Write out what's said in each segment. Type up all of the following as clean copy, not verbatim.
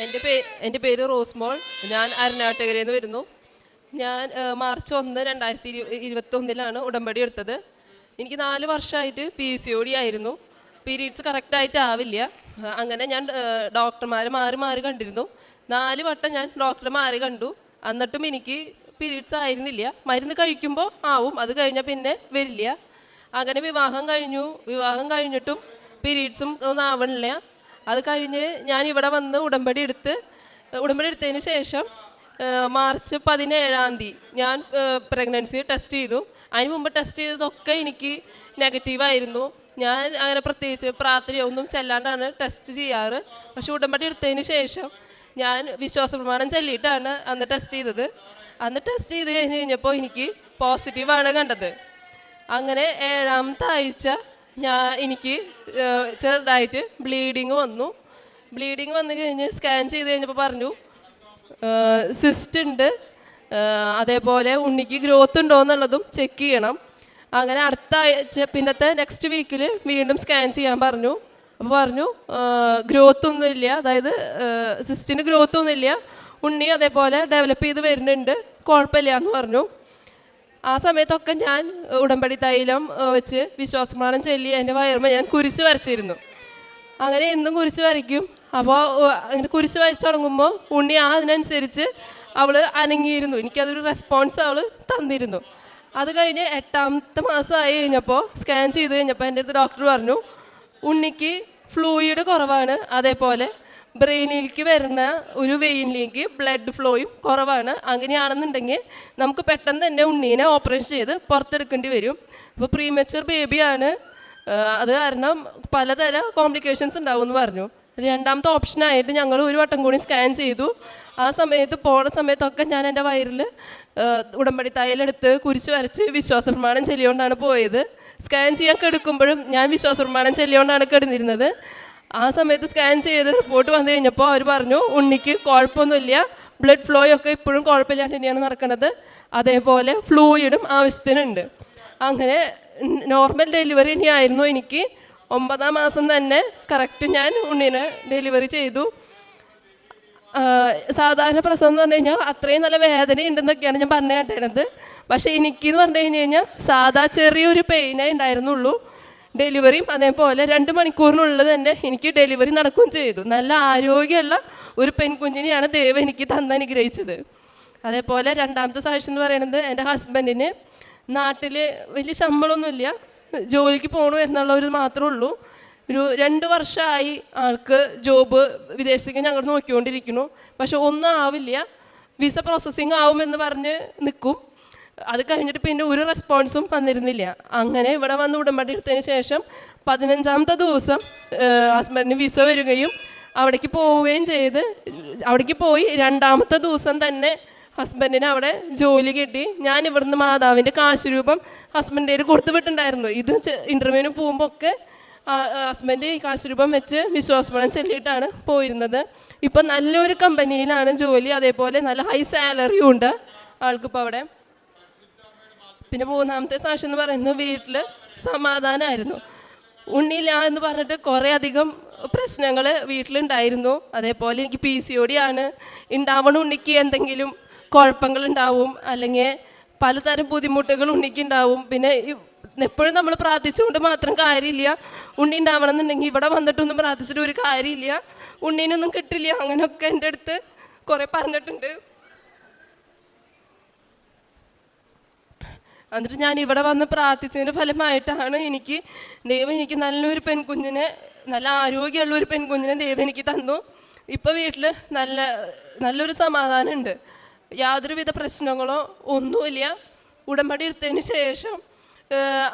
എൻ്റെ പേര് റോസ്മോൾ. ഞാൻ അരുണാട്ടുകരയിൽ നിന്ന് വരുന്നു. ഞാൻ മാർച്ച് 1, 2021 ഉടമ്പടി എടുത്തത്. എനിക്ക് 4 വർഷമായിട്ട് PCOD ആയിരുന്നു. പീരീഡ്സ് കറക്റ്റായിട്ട് ആവില്ല. അങ്ങനെ ഞാൻ ഡോക്ടർമാരെ മാറി മാറി കണ്ടിരുന്നു. 4 വട്ടം ഞാൻ ഡോക്ടറെ മാറി കണ്ടു. എന്നിട്ടും എനിക്ക് പീരീഡ്സ് ആയിരുന്നില്ല. മരുന്ന് കഴിക്കുമ്പോൾ ആവും, അത് കഴിഞ്ഞാൽ പിന്നെ വരില്ല. അങ്ങനെ വിവാഹം കഴിഞ്ഞിട്ടും പീരീഡ്സും ഒന്നും ആവണില്ല. അത് കഴിഞ്ഞ് ഞാൻ ഇവിടെ വന്ന് ഉടമ്പടി എടുത്തതിന് ശേഷം മാർച്ച് 17 ഞാൻ പ്രഗ്നൻസി ടെസ്റ്റ് ചെയ്തു. അതിന് മുമ്പ് ടെസ്റ്റ് ചെയ്തതൊക്കെ എനിക്ക് നെഗറ്റീവായിരുന്നു. ഞാൻ അങ്ങനെ പ്രത്യേകിച്ച് പ്രാർത്ഥനയൊന്നും ചെല്ലാണ്ടാണ് ടെസ്റ്റ് ചെയ്യാറ്. പക്ഷെ ഉടമ്പടി എടുത്തതിന് ശേഷം ഞാൻ വിശ്വാസ പ്രമാണം ചൊല്ലിയിട്ടാണ് അന്ന് ടെസ്റ്റ് ചെയ്തത്. അന്ന് ടെസ്റ്റ് ചെയ്ത് കഴിഞ്ഞപ്പോൾ എനിക്ക് പോസിറ്റീവാണ് കണ്ടത്. അങ്ങനെ 7ാമത്തെ ആഴ്ച എനിക്ക് ചെറുതായിട്ട് ബ്ലീഡിങ് വന്നു. ബ്ലീഡിങ് വന്നു കഴിഞ്ഞ് സ്കാൻ ചെയ്ത് കഴിഞ്ഞപ്പോൾ പറഞ്ഞു സിസ്റ്റ് ഉണ്ട്, അതേപോലെ ഉണ്ണിക്ക് ഗ്രോത്ത് ഉണ്ടോ എന്നുള്ളതും ചെക്ക് ചെയ്യണം. അങ്ങനെ അടുത്ത ആഴ്ച നെക്സ്റ്റ് വീക്കിൽ വീണ്ടും സ്കാൻ ചെയ്യാൻ പറഞ്ഞു. അപ്പോൾ പറഞ്ഞു ഗ്രോത്ത് ഒന്നുമില്ല, അതായത് സിസ്റ്റിന് ഗ്രോത്ത് ഒന്നുമില്ല, ഉണ്ണി അതേപോലെ ഡെവലപ്പ് ചെയ്ത് വരുന്നുണ്ട്, കുഴപ്പമില്ല എന്ന് പറഞ്ഞു. ആ സമയത്തൊക്കെ ഞാൻ ഉടമ്പടി തൈലം വെച്ച് വിശ്വാസപ്രമാണം ചൊല്ലി എൻ്റെ വയറുമ ഞാൻ കുരിശ് വരച്ചിരുന്നു. അങ്ങനെ എന്നും കുരിശ് വരയ്ക്കും. അപ്പോൾ അങ്ങനെ കുരിശ് വരച്ച് തുടങ്ങുമ്പോൾ ഉണ്ണി അതിനനുസരിച്ച് അവൾ അനങ്ങിയിരുന്നു. എനിക്കതൊരു റെസ്പോൺസ് അവൾ തന്നിരുന്നു. അത് കഴിഞ്ഞ് 8ാമത്തെ മാസമായി കഴിഞ്ഞപ്പോൾ സ്കാൻ ചെയ്ത് കഴിഞ്ഞപ്പോൾ എൻ്റെ അടുത്ത് ഡോക്ടർ പറഞ്ഞു ഉണ്ണിക്ക് ഫ്ലൂയിഡ് കുറവാണ്, അതേപോലെ ബ്രെയിനിലേക്ക് വരുന്ന ഒരു വെയിനിലേക്ക് ബ്ലഡ് ഫ്ലോയും കുറവാണ്. അങ്ങനെയാണെന്നുണ്ടെങ്കിൽ നമുക്ക് പെട്ടെന്ന് തന്നെ ഉണ്ണീനെ ഓപ്പറേഷൻ ചെയ്ത് പുറത്തെടുക്കേണ്ടി വരും. അപ്പോൾ പ്രീമച്വർ ബേബിയാണ്, അത് കാരണം പലതരം കോംപ്ലിക്കേഷൻസ് ഉണ്ടാവും എന്ന് പറഞ്ഞു. 2ാമത്തെ ഓപ്ഷനായിട്ട് ഞങ്ങൾ ഒരു വട്ടം കൂടി സ്കാൻ ചെയ്തു. ആ സമയത്ത് പോണ സമയത്തൊക്കെ ഞാൻ എൻ്റെ വയറിൽ ഉടമ്പടി തൈലെടുത്ത് കുരിശ് വരച്ച് വിശ്വാസപ്രമാണം ചൊല്ലിക്കൊണ്ടാണ് പോയത്. സ്കാൻ ചെയ്യാൻ കിടക്കുമ്പോഴും ഞാൻ വിശ്വാസപ്രമാണം ചൊല്ലിക്കൊണ്ടാണ് കിടന്നിരുന്നത്. ആ സമയത്ത് സ്കാൻ ചെയ്ത് റിപ്പോർട്ട് വന്നു കഴിഞ്ഞപ്പോൾ അവർ പറഞ്ഞു ഉണ്ണിക്ക് കുഴപ്പമൊന്നുമില്ല, ബ്ലഡ് ഫ്ലോ ഒക്കെ ഇപ്പോഴും കുഴപ്പമില്ലാണ്ട് തന്നെയാണ് നടക്കുന്നത്, അതേപോലെ ഫ്ലൂയിഡും ആവശ്യത്തിനുണ്ട്. അങ്ങനെ നോർമൽ ഡെലിവറി തന്നെയായിരുന്നു എനിക്ക്. 9ാം മാസം തന്നെ കറക്റ്റ് ഞാൻ ഉണ്ണീനെ ഡെലിവറി ചെയ്തു. സാധാരണ പ്രസവം എന്ന് പറഞ്ഞു കഴിഞ്ഞാൽ അത്രയും നല്ല വേദന ഉണ്ടെന്നൊക്കെയാണ് ഞാൻ പറഞ്ഞു കേട്ടത്. പക്ഷേ എനിക്കെന്ന് പറഞ്ഞു കഴിഞ്ഞാൽ സാധാ ചെറിയൊരു പെയിനേ ഉണ്ടായിരുന്നുള്ളൂ. ഡെലിവറിയും അതേപോലെ 2 മണിക്കൂറിനുള്ളിൽ തന്നെ എനിക്ക് ഡെലിവറി നടക്കുകയും ചെയ്തു. നല്ല ആരോഗ്യമുള്ള ഒരു പെൺകുഞ്ഞിനെയാണ് ദൈവം എനിക്ക് തന്നനുഗ്രഹിച്ചത്. അതേപോലെ 2ാമത്തെ സാക്ഷ്യം എന്ന് പറയുന്നത് എൻ്റെ ഹസ്ബൻഡിന് നാട്ടിൽ വലിയ ശമ്പളമൊന്നുമില്ല, ജോലിക്ക് പോകണു എന്നുള്ള ഒരു മാത്രമേ ഉള്ളൂ. ഒരു 2 വർഷമായി ആൾക്ക് ജോബ് വിദേശത്തേക്ക് ഞങ്ങൾ നോക്കിക്കൊണ്ടിരിക്കുന്നു. പക്ഷെ ഒന്നും ആവില്ല, വിസ പ്രോസസ്സിങ് ആവുമെന്ന് പറഞ്ഞ് നിൽക്കും. അത് കഴിഞ്ഞിട്ട് പിന്നെ ഒരു റെസ്പോൺസും വന്നിരുന്നില്ല. അങ്ങനെ ഇവിടെ വന്ന് ഉടമ്പടി എടുത്തതിന് ശേഷം 15ാമത്തെ ദിവസം ഹസ്ബൻഡിന് വിസ വരികയും അവിടേക്ക് പോവുകയും ചെയ്ത്, അവിടേക്ക് പോയി 2ാമത്തെ ദിവസം തന്നെ ഹസ്ബൻഡിന് അവിടെ ജോലി കിട്ടി. ഞാൻ ഇവിടുന്ന് മാതാവിൻ്റെ കാശുരൂപം ഹസ്ബൻഡിന് കൊടുത്തു വിട്ടിട്ടുണ്ടായിരുന്നു. ഇത് ഇൻ്റർവ്യൂവിന് പോകുമ്പോൾ ഒക്കെ ഹസ്ബൻഡ് ഈ കാശുരൂപം വെച്ച് വിശ്വാസപ്രമാണം ചൊല്ലിയിട്ടാണ് പോയിരുന്നത്. ഇപ്പം നല്ലൊരു കമ്പനിയിലാണ് ജോലി, അതേപോലെ നല്ല ഹൈ സാലറിയും ഉണ്ട് ആൾക്കിപ്പോൾ അവിടെ. പിന്നെ 3ാമത്തെ സാക്ഷ്യം എന്ന് പറയുന്നത് വീട്ടിൽ സമാധാനമായിരുന്നു. ഉണ്ണിയില്ല എന്ന് പറഞ്ഞിട്ട് കുറേ അധികം പ്രശ്നങ്ങൾ വീട്ടിലുണ്ടായിരുന്നു. അതേപോലെ എനിക്ക് PCOD ആണ്, ഉണ്ടാവണ ഉണ്ണിക്ക് എന്തെങ്കിലും കുഴപ്പങ്ങളുണ്ടാവും, അല്ലെങ്കിൽ പലതരം ബുദ്ധിമുട്ടുകൾ ഉണ്ണിക്കുണ്ടാവും. പിന്നെ എപ്പോഴും നമ്മൾ പ്രാർത്ഥിച്ചുകൊണ്ട് മാത്രം കാര്യമില്ല, ഉണ്ണി ഉണ്ടാവണം എന്നുണ്ടെങ്കിൽ ഇവിടെ വന്നിട്ടൊന്നും പ്രാർത്ഥിച്ചിട്ട് ഒരു കാര്യമില്ല, ഉണ്ണീനൊന്നും കിട്ടില്ല, അങ്ങനെയൊക്കെ എൻ്റെ അടുത്ത് കുറേ പറഞ്ഞിട്ടുണ്ട്. എന്നിട്ട് ഞാൻ ഇവിടെ വന്ന് പ്രാർത്ഥിച്ചതിൻ്റെ ഫലമായിട്ടാണ് ദൈവം എനിക്ക് നല്ലൊരു പെൺകുഞ്ഞിനെ, നല്ല ആരോഗ്യമുള്ള ഒരു പെൺകുഞ്ഞിനെ ദൈവം എനിക്ക് തന്നു. ഇപ്പോൾ വീട്ടിൽ നല്ലൊരു സമാധാനമുണ്ട്, യാതൊരുവിധ പ്രശ്നങ്ങളോ ഒന്നുമില്ല. ഉടമ്പടി എടുത്തതിന് ശേഷം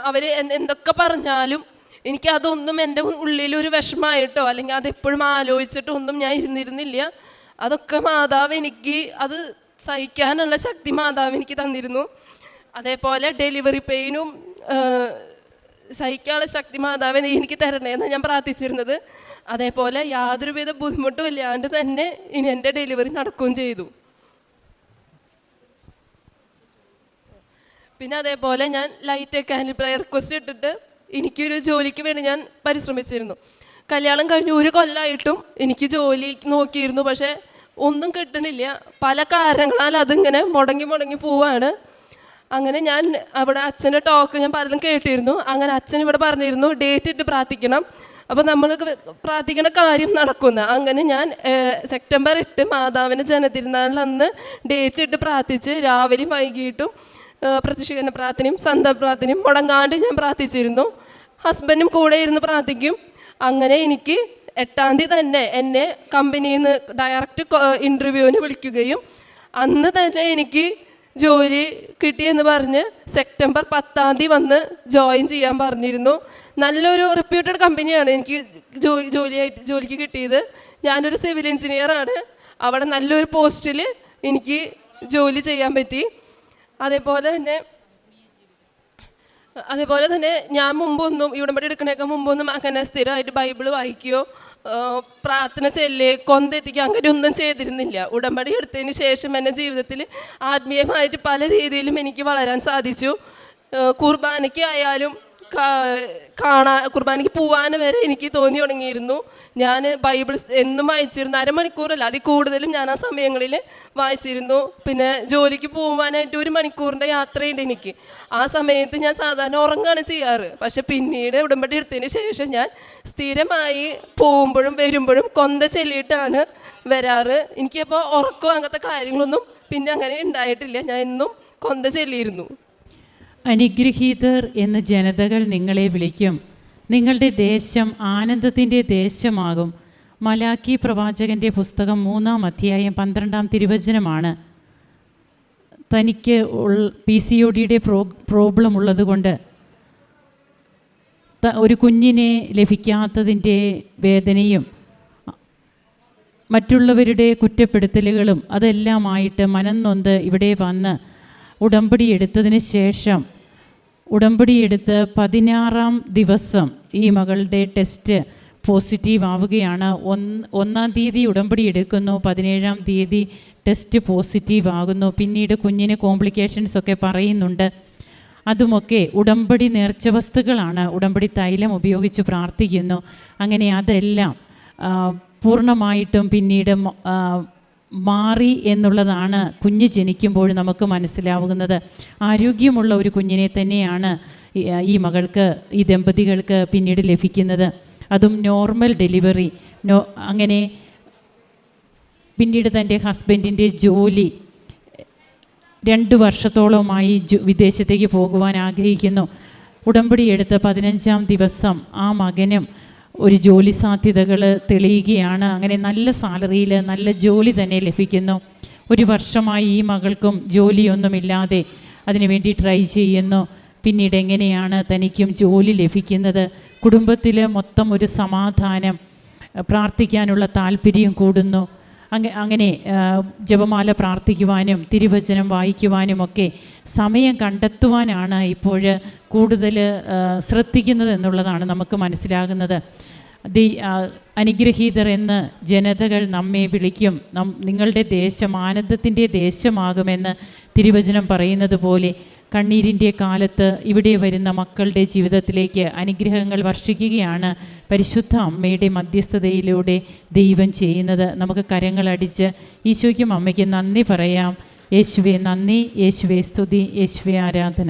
അവർ എന്തൊക്കെ പറഞ്ഞാലും എനിക്കതൊന്നും എൻ്റെ ഉള്ളിലൊരു വിഷമമായിട്ടോ അല്ലെങ്കിൽ അതെപ്പോഴും ആലോചിച്ചിട്ടോ ഒന്നും ഞാൻ ഇരുന്നിരുന്നില്ല. അതൊക്കെ മാതാവ് എനിക്ക് അത് സഹിക്കാനുള്ള ശക്തി മാതാവ് എനിക്ക് തന്നിരുന്നു. അതേപോലെ ഡെലിവറി പെയിനും സഹിക്കാനുള്ള ശക്തി മാതാവ് എനിക്ക് തരണേന്ന് ഞാൻ പ്രാർത്ഥിച്ചിരുന്നത്. അതേപോലെ യാതൊരുവിധ ബുദ്ധിമുട്ടും ഇല്ലാണ്ട് തന്നെ ഇനി എൻ്റെ ഡെലിവറി നടക്കുകയും ചെയ്തു. പിന്നെ അതേപോലെ ഞാൻ ലൈറ്റ് ക്യാൻഡിൽ പ്രയർ റിക്വസ്റ്റ് ഇട്ടിട്ട് എനിക്കൊരു ജോലിക്ക് വേണ്ടി ഞാൻ പരിശ്രമിച്ചിരുന്നു. കല്യാണം കഴിഞ്ഞ് 1 കൊല്ലമായിട്ടും എനിക്ക് ജോലി നോക്കിയിരുന്നു, പക്ഷേ ഒന്നും കിട്ടണില്ല. പല കാരണങ്ങളാൽ അതിങ്ങനെ മുടങ്ങി പോവാണ്. അങ്ങനെ ഞാൻ അവിടെ അച്ഛൻ്റെ ടോക്ക് ഞാൻ പലതും കേട്ടിരുന്നു. അങ്ങനെ അച്ഛൻ ഇവിടെ പറഞ്ഞിരുന്നു ഡേറ്റ് ഇട്ട് പ്രാർത്ഥിക്കണം, അപ്പോൾ നമ്മൾ പ്രാർത്ഥിക്കുന്ന കാര്യം നടക്കുന്ന. അങ്ങനെ ഞാൻ സെപ്റ്റംബർ 8 മാതാവിൻ്റെ ജനതിരുനാളിൽ അന്ന് ഡേറ്റ് ഇട്ട് പ്രാർത്ഥിച്ച് രാവിലെയും വൈകിട്ടും പ്രത്യക്ഷീകരണ പ്രാർത്ഥനയും സന്താപ പ്രാർത്ഥനയും മുടങ്ങാണ്ട് ഞാൻ പ്രാർത്ഥിച്ചിരുന്നു. ഹസ്ബൻഡും കൂടെ ഇരുന്ന് പ്രാർത്ഥിക്കും. അങ്ങനെ എനിക്ക് 8-ാം തീയതി തന്നെ എന്നെ കമ്പനിയിൽ നിന്ന് ഡയറക്റ്റ് ഇൻ്റർവ്യൂവിന് വിളിക്കുകയും അന്ന് തന്നെ എനിക്ക് ജോലി കിട്ടിയെന്ന് പറഞ്ഞ് സെപ്റ്റംബർ 10-ാം തീയതി വന്ന് ജോയിൻ ചെയ്യാൻ പറഞ്ഞിരുന്നു. നല്ലൊരു റെപ്യൂട്ടഡ് കമ്പനിയാണ് എനിക്ക് ജോലിക്ക് കിട്ടിയത്. ഞാനൊരു സിവിൽ എഞ്ചിനീയറാണ്. അവിടെ നല്ലൊരു പോസ്റ്റിൽ എനിക്ക് ജോലി ചെയ്യാൻ പറ്റി. അതേപോലെ തന്നെ ഞാൻ മുമ്പൊന്നും ഉടമ്പടി എടുക്കണേക്കാൾ മുമ്പൊന്നും അങ്ങനെ സ്ഥിരമായിട്ട് ബൈബിൾ വായിക്കുകയോ പ്രാർത്ഥന ചെല്ലുകയോ കൊന്തെത്തിക്കുക അങ്ങനെയൊന്നും ചെയ്തിരുന്നില്ല. ഉടമ്പടി എടുത്തതിന് ശേഷം എൻ്റെ ജീവിതത്തിൽ ആത്മീയമായിട്ട് പല രീതിയിലും എനിക്ക് വളരാൻ സാധിച്ചു. കുർബാനയ്ക്ക് ആയാലും കുർബാനയ്ക്ക് പോവാൻ വരെ എനിക്ക് തോന്നി തുടങ്ങിയിരുന്നു. ഞാൻ ബൈബിൾ എന്നും വായിച്ചിരുന്നു. അരമണിക്കൂറല്ല, അതിൽ കൂടുതലും ഞാൻ ആ സമയങ്ങളിൽ വായിച്ചിരുന്നു. പിന്നെ ജോലിക്ക് പോകാനായിട്ട് 1 മണിക്കൂറിൻ്റെ യാത്രയുണ്ട് എനിക്ക്. ആ സമയത്ത് ഞാൻ സാധാരണ ഉറങ്ങുകയാണ് ചെയ്യാറ്. പക്ഷെ പിന്നീട് ഉടമ്പടി എടുത്തതിന് ശേഷം ഞാൻ സ്ഥിരമായി പോകുമ്പോഴും വരുമ്പോഴും കൊന്ത ചെല്ലിയിട്ടാണ് വരാറ്. എനിക്കപ്പോൾ ഉറക്കം അങ്ങനത്തെ കാര്യങ്ങളൊന്നും പിന്നെ അങ്ങനെ ഉണ്ടായിട്ടില്ല. ഞാൻ എന്നും കൊന്ത ചെല്ലിയിരുന്നു. അനുഗ്രഹീതർ എന്ന ജനതകൾ നിങ്ങളെ വിളിക്കും. നിങ്ങളുടെ ദേശം ആനന്ദത്തിൻ്റെ ദേശമാകും. മലാക്കി പ്രവാചകൻ്റെ പുസ്തകം 3-ാം അധ്യായം 12-ാം തിരുവചനമാണ്. തനിക്ക് PCODയുടെ പ്രോബ്ലം ഉള്ളതുകൊണ്ട് ഒരു കുഞ്ഞിനെ ലഭിക്കാത്തതിൻ്റെ വേദനയും മറ്റുള്ളവരുടെ കുറ്റപ്പെടുത്തലുകളും അതെല്ലാമായിട്ട് മനംനൊന്ത് ഇവിടെ വന്ന് ഉടമ്പടി എടുത്തതിന് ശേഷം ഉടമ്പടി എടുത്ത് 16-ാം ദിവസം ഈ മകളുടെ ടെസ്റ്റ് പോസിറ്റീവ് ആവുകയാണ്. 1-ാം തീയതി ഉടമ്പടി എടുക്കുന്നു, 17-ാം തീയതി ടെസ്റ്റ് പോസിറ്റീവ് ആകുന്നു. പിന്നീട് കുഞ്ഞിന് കോംപ്ലിക്കേഷൻസ് ഒക്കെ പറയുന്നുണ്ട്. അതുമൊക്കെ ഉടമ്പടി നേർച്ച വസ്തുക്കളാണ്. ഉടമ്പടി തൈലം ഉപയോഗിച്ച് പ്രാർത്ഥിക്കുന്നു. അങ്ങനെ അതെല്ലാം പൂർണ്ണമായിട്ടും പിന്നീട് മാറി എന്നുള്ളതാണ് കുഞ്ഞ് ജനിക്കുമ്പോൾ നമുക്ക് മനസ്സിലാവുന്നത്. ആരോഗ്യമുള്ള ഒരു കുഞ്ഞിനെ തന്നെയാണ് ഈ മകൾക്ക്, ഈ ദമ്പതികൾക്ക് പിന്നീട് ലഭിക്കുന്നത്. അതും നോർമൽ ഡെലിവറി. അങ്ങനെ പിന്നീട് തൻ്റെ ഹസ്ബൻഡിൻ്റെ ജോലി 2 വർഷത്തോളമായി വിദേശത്തേക്ക് പോകുവാൻ ആഗ്രഹിക്കുന്നു. ഉടമ്പടി എടുത്ത് 15-ാം ദിവസം ആ മകനും ഒരു ജോലി സാധ്യതകൾ തെളിയുകയാണ്. അങ്ങനെ നല്ല സാലറിയിൽ നല്ല ജോലി തന്നെ ലഭിക്കുന്നു. 1 വർഷമായി ഈ മകൾക്കും ജോലിയൊന്നുമില്ലാതെ അതിനുവേണ്ടി ട്രൈ ചെയ്യുന്നു. പിന്നീട് എങ്ങനെയാണ് തനിക്കും ജോലി ലഭിക്കുന്നത്? കുടുംബത്തിൽ മൊത്തം ഒരു സമാധാനം, പ്രാർത്ഥിക്കാനുള്ള താല്പര്യം കൂടുന്നു. അങ്ങനെ ജപമാല പ്രാർത്ഥിക്കുവാനും തിരുവചനം വായിക്കുവാനുമൊക്കെ സമയം കണ്ടെത്തുവാനാണ് ഇപ്പോൾ കൂടുതൽ ശ്രദ്ധിക്കുന്നത് എന്നുള്ളതാണ് നമുക്ക് മനസ്സിലാകുന്നത്. അനുഗ്രഹീതർ എന്ന് ജനതകൾ നമ്മെ വിളിക്കും. നിങ്ങളുടെ ദേശം ആനന്ദത്തിൻ്റെ ദേശമാകുമെന്ന് തിരുവചനം പറയുന്നത് പോലെ കണ്ണീരിൻ്റെ കാലത്ത് ഇവിടെ വരുന്ന മക്കളുടെ ജീവിതത്തിലേക്ക് അനുഗ്രഹങ്ങൾ വർഷിക്കുകയാണ് പരിശുദ്ധ അമ്മയുടെ മധ്യസ്ഥതയിലൂടെ ദൈവം ചെയ്യുന്നത്. നമുക്ക് കരങ്ങളടിച്ച് ഈശോയ്ക്കും അമ്മയ്ക്കും നന്ദി പറയാം. യേശുവേ നന്ദി, യേശുവേ സ്തുതി, യേശുവേ ആരാധന.